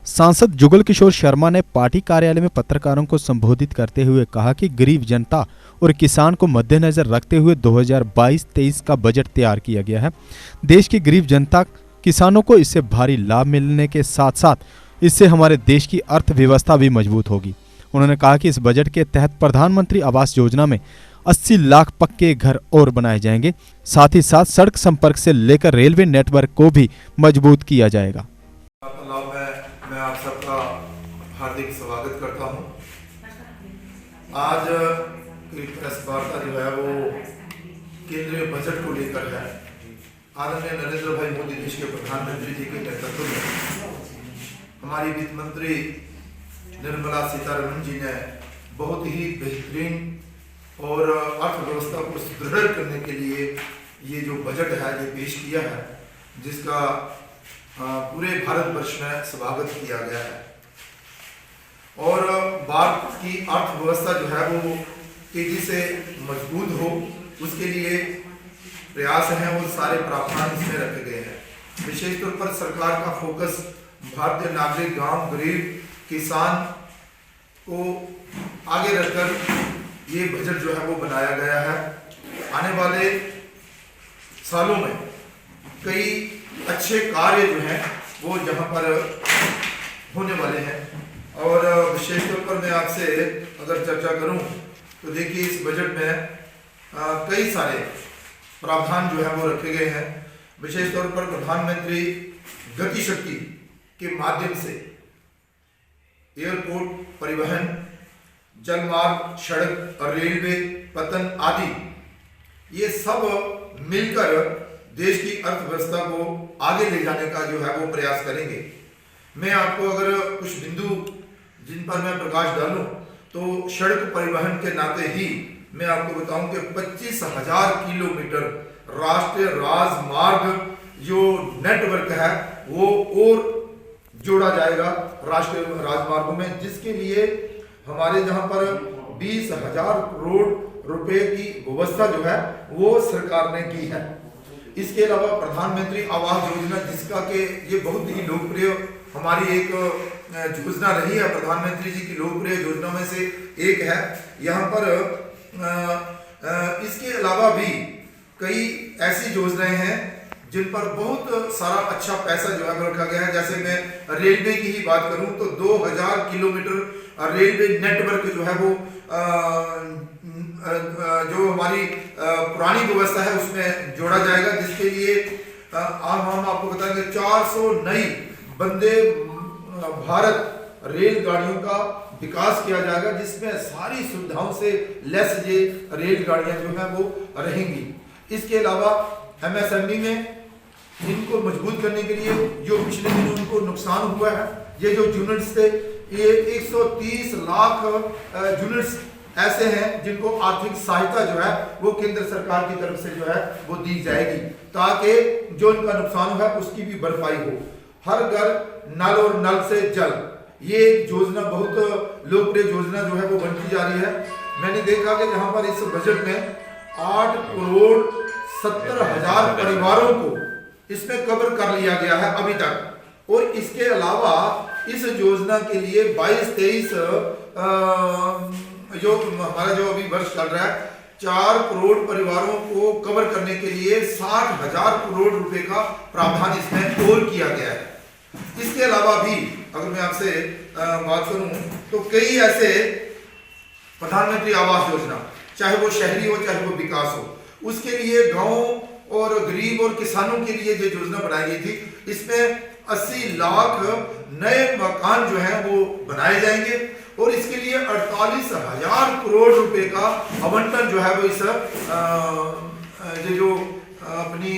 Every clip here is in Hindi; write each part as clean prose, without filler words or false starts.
सांसद जुगल किशोर शर्मा ने पार्टी कार्यालय में पत्रकारों को संबोधित करते हुए कहा कि गरीब जनता और किसान को मद्देनजर रखते हुए 2022-23 का बजट तैयार किया गया है। देश की गरीब जनता किसानों को इससे भारी लाभ मिलने के साथ साथ इससे हमारे देश की अर्थव्यवस्था भी मजबूत होगी। उन्होंने कहा कि इस बजट के तहत प्रधानमंत्री आवास योजना में 80 लाख पक्के घर और बनाए जाएंगे। साथ ही साथ सड़क संपर्क से लेकर रेलवे नेटवर्क को भी मजबूत किया जाएगा। मैं आप सबका हार्दिक स्वागत करता हूं। आज की प्रेस वार्ता जो है वो केंद्रीय बजट को लेकर है। आदरणीय नरेंद्र भाई मोदी देश के प्रधानमंत्री जी के नेतृत्व में हमारी वित्त मंत्री निर्मला सीतारमण जी ने बहुत ही बेहतरीन और अर्थव्यवस्था को सुदृढ़ करने के लिए ये जो बजट है ये पेश किया है, जिसका पूरे भारतवर्ष में स्वागत किया गया है। और भारत की अर्थव्यवस्था जो है वो तेजी से मजबूत हो, उसके लिए प्रयास हैं और सारे प्रावधान इसमें रखे गए हैं। विशेष तौर पर सरकार का फोकस भारतीय नागरिक, गांव, गरीब किसान को आगे रखकर ये बजट जो है वो बनाया गया है। आने वाले सालों में कई अच्छे कार्य जो हैं वो जहां पर होने वाले हैं। और विशेष तौर पर मैं आपसे अगर चर्चा करूं तो देखिए, इस बजट में कई सारे प्रावधान जो है वो रखे गए हैं। विशेष तौर पर प्रधानमंत्री गति शक्ति के माध्यम से एयरपोर्ट, परिवहन, जलमार्ग, सड़क और रेलवे, पतन आदि ये सब मिलकर देश की अर्थव्यवस्था को आगे ले जाने का जो है वो प्रयास करेंगे। मैं आपको अगर कुछ बिंदु जिन पर मैं प्रकाश डालूं तो सड़क परिवहन के नाते ही मैं आपको बताऊं कि 25,000 किलोमीटर राष्ट्रीय राजमार्ग जो नेटवर्क है वो और जोड़ा जाएगा राष्ट्रीय राजमार्गों में, जिसके लिए हमारे जहां पर 20,000 करोड़ रुपए की व्यवस्था जो है वो सरकार ने की है। इसके अलावा प्रधानमंत्री आवास योजना, जिसका के ये बहुत ही लोकप्रिय हमारी एक योजना रही है, प्रधानमंत्री जी की लोकप्रिय योजना में से एक है। यहाँ पर इसके अलावा भी कई ऐसी योजनाएं हैं जिन पर बहुत सारा अच्छा पैसा जो है रखा गया है। जैसे मैं रेलवे की ही बात करूं तो 2000 किलोमीटर रेलवे नेटवर्क जो है वो जो हमारी पुरानी व्यवस्था है उसमें जोड़ा जाएगा, जिसके लिए हम आपको बताएंगे 400 नई वंदे भारत रेलगाड़ियों का विकास किया जाएगा, जिसमें सारी सुविधाओं से लैस ये रेलगाड़ियां जो है वो रहेंगी। इसके अलावा एमएसएमई में इनको मजबूत करने के लिए जो पिछले दिनों उनको नुकसान हुआ है, ये जो यूनिट्स थे, ये 130 लाख यूनिट्स ऐसे हैं जिनको आर्थिक सहायता जो है वो केंद्र सरकार की तरफ से जो है वो दी जाएगी, ताकि जो इनका नुकसान हुआ है उसकी भी भरपाई हो। हर घर नल और नल से जल, ये योजना बहुत लोकप्रिय योजना जो है वो बनती जा रही है। मैंने देखा कि जहां पर इस बजट में 8,70,000 परिवारों को इसमें कवर कर लिया गया है अभी तक। और इसके अलावा इस योजना के लिए 22-23 जो हमारा जो अभी वर्ष चल रहा है, 4 करोड़ परिवारों को कवर करने के लिए 60,000 करोड़ रुपए का प्रावधान इसमें और किया गया है। इसके अलावा भी अगर मैं आपसे बात करूं तो कई ऐसे प्रधानमंत्री आवास योजना, चाहे वो शहरी हो चाहे वो विकास हो, उसके लिए गांव और गरीब और किसानों के लिए जो योजना बनाई गई थी, इसमें 80 लाख नए मकान जो है वो बनाए जाएंगे और इसके लिए 48,000 करोड़ रुपए का आवंटन जो है वो इस जो अपनी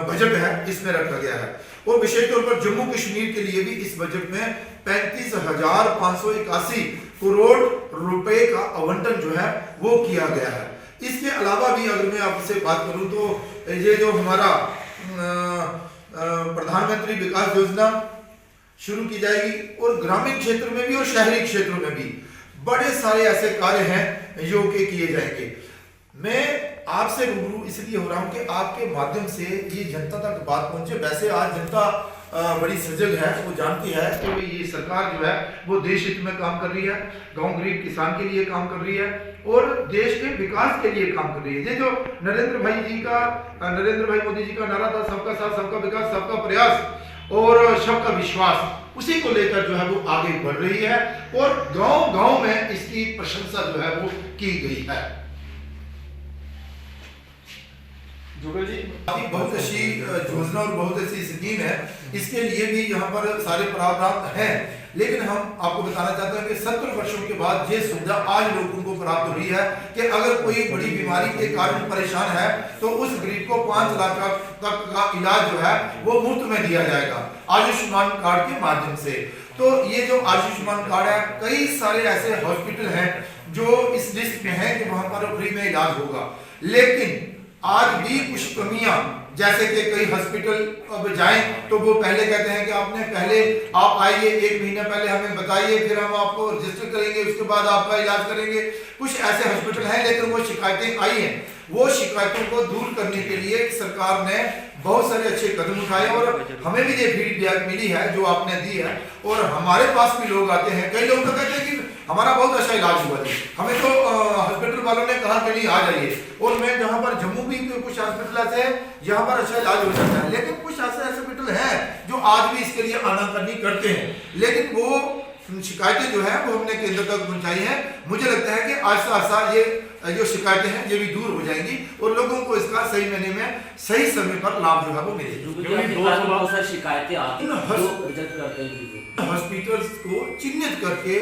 बजट है इसमें रखा गया है। और विशेष तौर पर जम्मू कश्मीर के लिए भी इस बजट में 35,581 करोड़ रुपए का आवंटन जो है वो किया गया है। इसके अलावा भी अगर मैं आपसे बात करूं तो ये जो हमारा प्रधानमंत्री विकास योजना शुरू की जाएगी और ग्रामीण क्षेत्र में भी और शहरी क्षेत्रों में भी बड़े सारे ऐसे कार्य हैं जो कि किए जाएंगे। मैं आपसे रूबरू इसलिए हो रहा हूं कि आपके माध्यम से ये जनता तक बात पहुंचे। वैसे आज जनता बड़ी सजग है, वो जानती है कि ये सरकार जो है वो देश हित में काम कर रही है, गांव गरीब किसान के लिए काम कर रही है और देश के विकास के लिए काम कर रही है। ये जो नरेंद्र भाई मोदी जी का नारा था, सबका साथ सबका विकास सबका प्रयास और सबका विश्वास, उसी को लेकर जो है वो आगे बढ़ रही है और गांव-गांव में इसकी प्रशंसा जो है वो की गई है। जुगल जी, अभी बहुत अच्छी योजना और बहुत अच्छी स्कीम है, इसके लिए भी यहाँ पर सारे प्रावधान हैं, लेकिन हम आपको बताना चाहते हैं कि 70 वर्षों के बाद ये सुविधा आज लोगों को प्राप्त हुई है कि अगर कोई बड़ी बीमारी के कारण परेशान है तो उस गरीब को 5 लाख तक का इलाज जो है वो मुफ्त में दिया जाएगा आयुष्मान कार्ड के माध्यम से। तो ये जो आयुष्मान कार्ड है, कई सारे ऐसे हॉस्पिटल हैं जो इस लिस्ट में हैं कि वहां पर फ्री में इलाज होगा, लेकिन आज भी कुछ कमियां, जैसे कि कई हॉस्पिटल अब जाएं तो वो पहले कहते हैं कि आपने पहले आप आइए, 1 महीना पहले हमें बताइए, फिर हम आपको रजिस्टर करेंगे, उसके बाद आपका इलाज करेंगे। कुछ ऐसे हॉस्पिटल हैं, लेकिन वो शिकायतें आई हैं, वो शिकायतों को दूर करने के लिए सरकार ने बहुत सारे अच्छे कदम उठाए और हमें भी ये फीडबैक मिली है जो आपने दी है और हमारे पास भी लोग आते हैं, कई लोग तो कहते हैं कि हमारा बहुत अच्छा इलाज हुआ है, हमें तो हॉस्पिटल वालों ने कहा कि नहीं आ जाइए। और मैं जहाँ पर जम्मू भी कुछ हॉस्पिटल ऐसे हैं जहाँ पर अच्छा इलाज हो सकता है, लेकिन कुछ ऐसे हॉस्पिटल हैं जो आज भी इसके लिए आनाकानी करते हैं, लेकिन वो शिकायतें जो है वो हमने केंद्र तक पहुंचाई है। मुझे लगता है कि आस्ता आस्ता ये जो शिकायतें हैं ये भी दूर हो जाएंगी और लोगों को इसका सही महीने में सही समय पर लाभ जो है वो मिलेगा। शिकायतें आती हैं, हॉस्पिटल्स को चिन्हित करके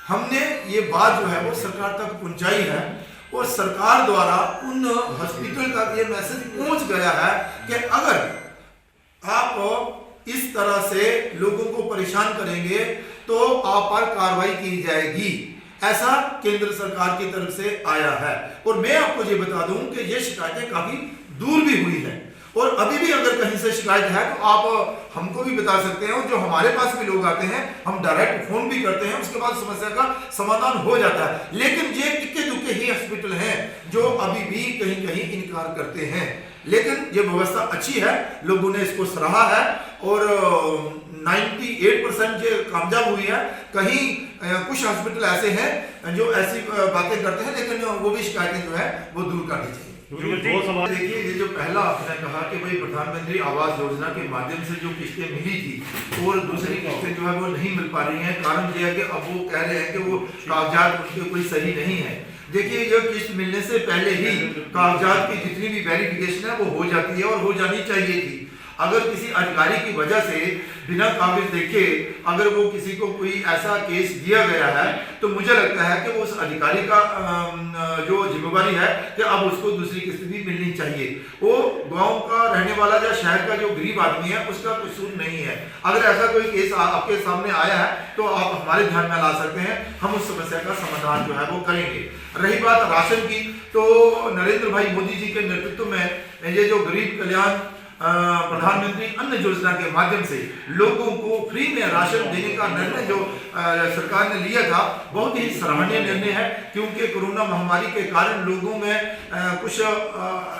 हमने ये बात जो है वो सरकार तक पहुंचाई है और सरकार द्वारा उन हॉस्पिटल तक ये मैसेज पहुंच गया है कि अगर आप इस तरह से लोगों को परेशान करेंगे तो आप पर कार्रवाई की जाएगी, ऐसा केंद्र सरकार की तरफ से आया है। और मैं आपको ये बता दूं कि ये शिकायतें काफी दूर भी हुई हैं और अभी भी अगर कहीं से शिकायत है तो आप हमको भी बता सकते हैं और जो हमारे पास भी लोग आते हैं हम डायरेक्ट फोन भी करते हैं, उसके बाद समस्या का समाधान हो जाता है। लेकिन ये इक्के दुक्के ही हॉस्पिटल हैं जो अभी भी कहीं कहीं इनकार करते हैं, लेकिन ये व्यवस्था अच्छी है, लोगों ने इसको सराहा है और 98% जो कामयाब हुई है। कहीं कुछ हॉस्पिटल ऐसे हैं जो ऐसी बातें करते हैं, लेकिन वो भी शिकायतें जो है वो दूर करनी चाहिए। देखिए, ये जो पहला आपने कहा कि भाई प्रधानमंत्री आवास योजना के माध्यम से जो किस्तें मिली थी और दूसरी किस्तें जो है वो नहीं मिल पा रही हैं, कारण ये है कि अब वो कह रहे हैं कि वो कागजात उनके कोई सही नहीं है। देखिए, ये किस्त मिलने से पहले ही कागजात की जितनी भी वेरिफिकेशन है वो हो जाती है और हो जानी चाहिए थी। अगर किसी अधिकारी की वजह से बिना कागज देखे अगर वो किसी को कोई ऐसा केस दिया गया है तो मुझे लगता है कि वो उस अधिकारी का जो जिम्मेवारी है कि अब उसको दूसरी किस्त भी मिलनी चाहिए। वो गांव का रहने वाला या शहर का जो गरीब आदमी है उसका कसूर नहीं है। अगर ऐसा कोई केस आपके सामने आया है तो आप हमारे ध्यान में ला सकते हैं, हम उस समस्या का समाधान जो है वो करेंगे। रही बात राशन की, तो नरेंद्र भाई मोदी जी के नेतृत्व में ये जो गरीब कल्याण प्रधानमंत्री अन्न योजना के माध्यम से लोगों को फ्री में राशन देने का निर्णय जो सरकार ने लिया था बहुत ही सराहनीय निर्णय है, क्योंकि कोरोना महामारी के कारण लोगों में कुछ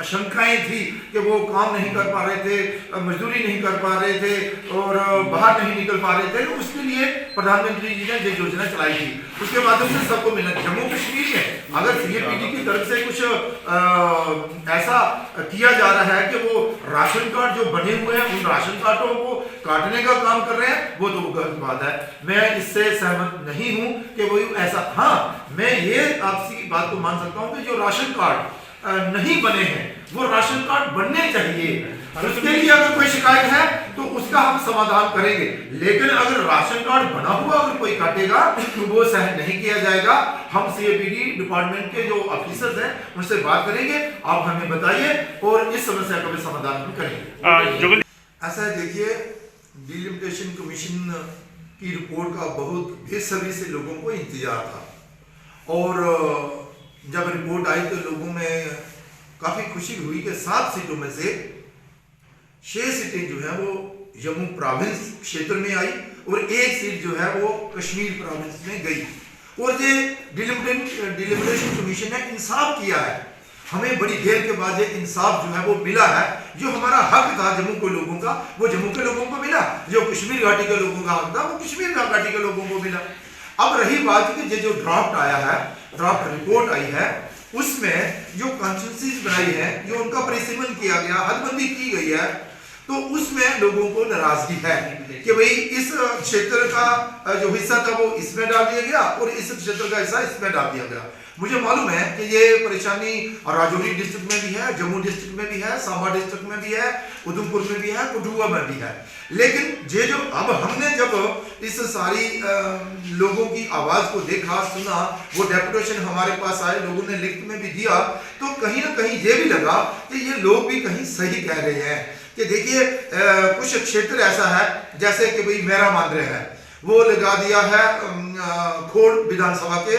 शंकाएं थी कि वो काम नहीं कर पा रहे थे, मजदूरी नहीं कर पा रहे थे और बाहर नहीं निकल पा रहे थे। तो उसके लिए प्रधानमंत्री जी ने ये योजना चलाई थी, उसके माध्यम से सबको मिला। जम्मू कश्मीर में अगर सीएपीडी की तरफ से कुछ ऐसा किया जा रहा है कि वो राशन कार्ड जो बने हुए हैं उन राशन कार्डों को काटने का काम कर रहे हैं, वो तो गलत बात है। मैं इससे सहमत नहीं हूं कि वो ऐसा। हाँ, मैं ये आपसी बात को मान सकता हूं कि जो राशन कार्ड नहीं बने हैं वो राशन कार्ड बनने चाहिए। उसके लिए अगर कोई शिकायत है तो उसका हम समाधान करेंगे, लेकिन अगर राशन कार्ड बना हुआ अगर कोई काटेगा तो वो सहन नहीं किया जाएगा। हम सीएपीडी डिपार्टमेंट के जो ऑफिसर्स हैं उनसे बात करेंगे, आप हमें बताइए और इस समस्या का भी समाधान हम करेंगे। ऐसा है, देखिए, डिलिमिटेशन कमीशन की रिपोर्ट का बहुत बेसब्री से लोगों को इंतजार था और जब रिपोर्ट आई तो लोगों में काफी खुशी हुई कि 7 सीटों में से 6 सीटें जो है वो जम्मू प्रोविंस क्षेत्र में आई और 1 सीट जो है वो कश्मीर प्रोविंस में गई। और ये डिलिमिटेशन कमीशन ने इंसाफ किया है हमें बड़ी देर के बाद ये इंसाफ जो है वो मिला है। जो हमारा हक था जम्मू के लोगों का, वो जम्मू के लोगों को मिला। जो कश्मीर घाटी के लोगों का हक था, वो कश्मीर घाटी के लोगों को मिला। अब रही बात कि जो ड्राफ्ट आया है, ड्राफ्ट रिपोर्ट आई है, उसमें जो कॉन्स्टिट्यूंसीज बनाई है, जो उनका परिसीमन किया गया, हदबंदी की गई है, तो उसमें लोगों को नाराजगी है कि भाई इस क्षेत्र का जो हिस्सा था वो इसमें डाल दिया गया और इस क्षेत्र का हिस्सा इसमें डाल दिया गया। मुझे मालूम है कि ये परेशानी राजौरी डिस्ट्रिक्ट में भी है, जम्मू डिस्ट्रिक्ट में भी है, सांबा डिस्ट्रिक्ट में भी है, उधमपुर में भी है, कठुआ में भी है। लेकिन ये जो अब हमने जब इस सारी लोगों की आवाज को देखा, सुना, वो डेपुटेशन हमारे पास आए, लोगों ने लिखित में भी दिया, तो कहीं ना कहीं ये भी लगा कि ये लोग भी कहीं सही कह रहे हैं कि देखिए कुछ क्षेत्र ऐसा है जैसे कि भाई मेरा मांद्रे है, वो लगा दिया है खोड़ विधानसभा के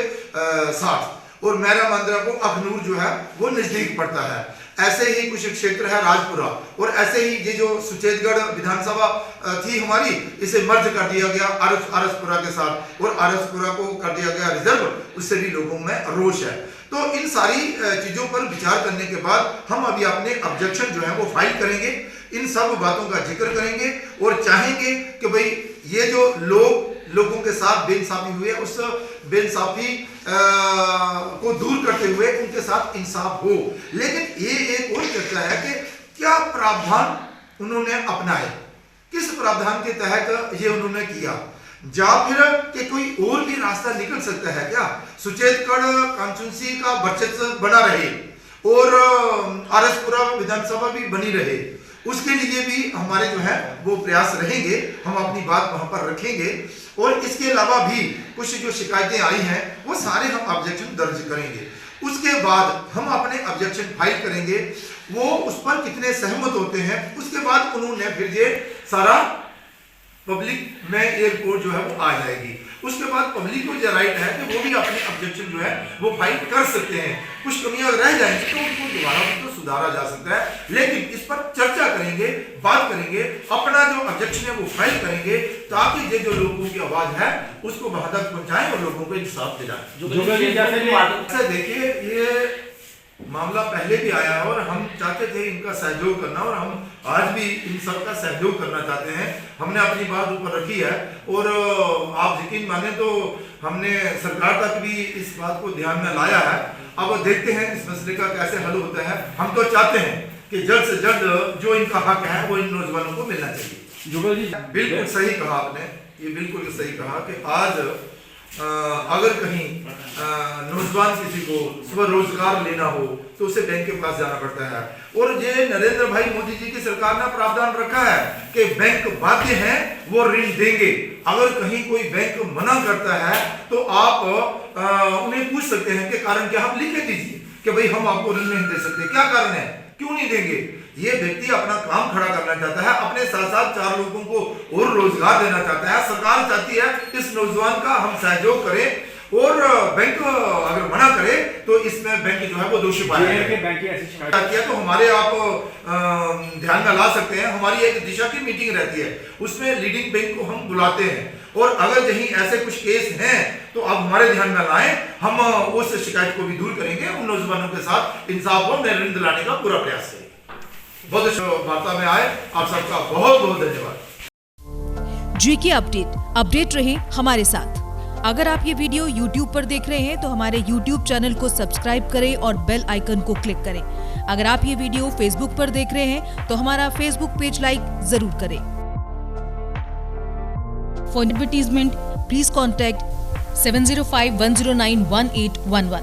साथ, और मेरा मांद्रा को अखनूर जो है वो नजदीक पड़ता है। ऐसे ही कुछ क्षेत्र है राजपुरा, और ऐसे ही ये जो सुचेतगढ़ विधानसभा थी हमारी, इसे मर्ज कर दिया गया आरसपुरा के साथ, और आरसपुरा को कर दिया गया रिजर्व। उससे भी लोगों में रोष है। तो इन सारी चीजों पर विचार करने के बाद हम अभी अपने ऑब्जेक्शन जो है वो फाइल करेंगे, इन सब बातों का जिक्र करेंगे और चाहेंगे कि भाई ये जो लोगों के साथ बेइंसाफी हुई है, उस बेइंसाफी को दूर करते हुए उनके साथ इंसाफ हो। लेकिन ये एक और चर्चा है कि क्या प्रावधान उन्होंने अपनाए, किस प्रावधान के तहत ये उन्होंने किया, या फिर कि कोई और भी रास्ता निकल सकता है क्या? सुचेतगढ़ कॉन्स्टिट्यूंसी का वर्चस्व बना रहे और आरसपुरा विधानसभा भी बनी रहे, उसके लिए भी हमारे जो है वो प्रयास रहेंगे। हम अपनी बात वहां पर रखेंगे, और इसके अलावा भी कुछ जो शिकायतें आई हैं वो सारे हम ऑब्जेक्शन दर्ज करेंगे। उसके बाद हम अपने ऑब्जेक्शन फाइल करेंगे, वो उस पर कितने सहमत होते हैं, उसके बाद उन्होंने फिर ये सारा पब्लिक में ये रिपोर्ट जो है वो आ जाएगी। उसके बाद पब्लिक को जो राइट है कि वो भी अपने ऑब्जेक्शन जो है वो फाइल कर सकते हैं। कुछ कमियां रह जाएंगी तो उनको दोबारा तो सुधारा जा सकता है, लेकिन इस पर चर्चा करेंगे, बात करेंगे, अपना जो ऑब्जेक्शन है वो फाइल करेंगे, ताकि ये जो लोगों की आवाज है उसको वहां तक पहुंचाएं और लोगों को इंसाफ दिलाएं। देखिए ये मामला पहले भी आया है और हम चाहते थे इनका सहयोग करना, और हम आज भी इन सब का सहयोग करना चाहते हैं। हमने अपनी बात ऊपर रखी है, और आप यकीन माने तो हमने सरकार तक भी इस बात को ध्यान में लाया है। अब देखते हैं इस मसले का कैसे हल होता है। हम तो चाहते हैं कि जल्द से जल्द जो इनका हक है वो इन नौजवानों को मिलना चाहिए। बिल्कुल सही कहा आपने, ये बिल्कुल सही कहा कि आज अगर कहीं नौजवान किसी को स्वरोजगार लेना हो तो उसे बैंक के पास जाना पड़ता है, और ये नरेंद्र भाई मोदी जी की सरकार ने प्रावधान रखा है कि बैंक बाध्य हैं वो ऋण देंगे। अगर कहीं कोई बैंक मना करता है तो आप उन्हें पूछ सकते हैं कि कारण क्या, आप लिख के दीजिए कि भाई हम आपको ऋण नहीं दे सकते, क्या कारण है, क्यों नहीं देंगे। ये व्यक्ति अपना काम खड़ा करना चाहता है, अपने साथ साथ 4 लोगों को और रोजगार देना चाहता है। सरकार चाहती है इस नौजवान का हम सहयोग करें, और बैंक अगर मना करे तो इसमें बैंक जो है वो दोषी पाया किया तो हमारे आप ध्यान में ला सकते हैं। हमारी एक दिशा की मीटिंग रहती है, उसमें लीडिंग बैंक को हम बुलाते हैं, और अगर कहीं ऐसे कुछ केस हैं तो आप हमारे ध्यान में लाएं, हम उस शिकायत को भी दूर करेंगे, उन नौजवानों के साथ इंसाफ और न्याय दिलाने का पूरा प्रयास करेंगे। बहुत वार्ता में आए, आप सबका बहुत बहुत धन्यवाद। जीके अपडेट रहे हमारे साथ। अगर आप ये वीडियो YouTube पर देख रहे हैं तो हमारे YouTube चैनल को सब्सक्राइब करें और बेल आइकन को क्लिक करें। अगर आप ये वीडियो Facebook पर देख रहे हैं तो हमारा Facebook पेज लाइक जरूर करें। For advertisement please contact 7051091811।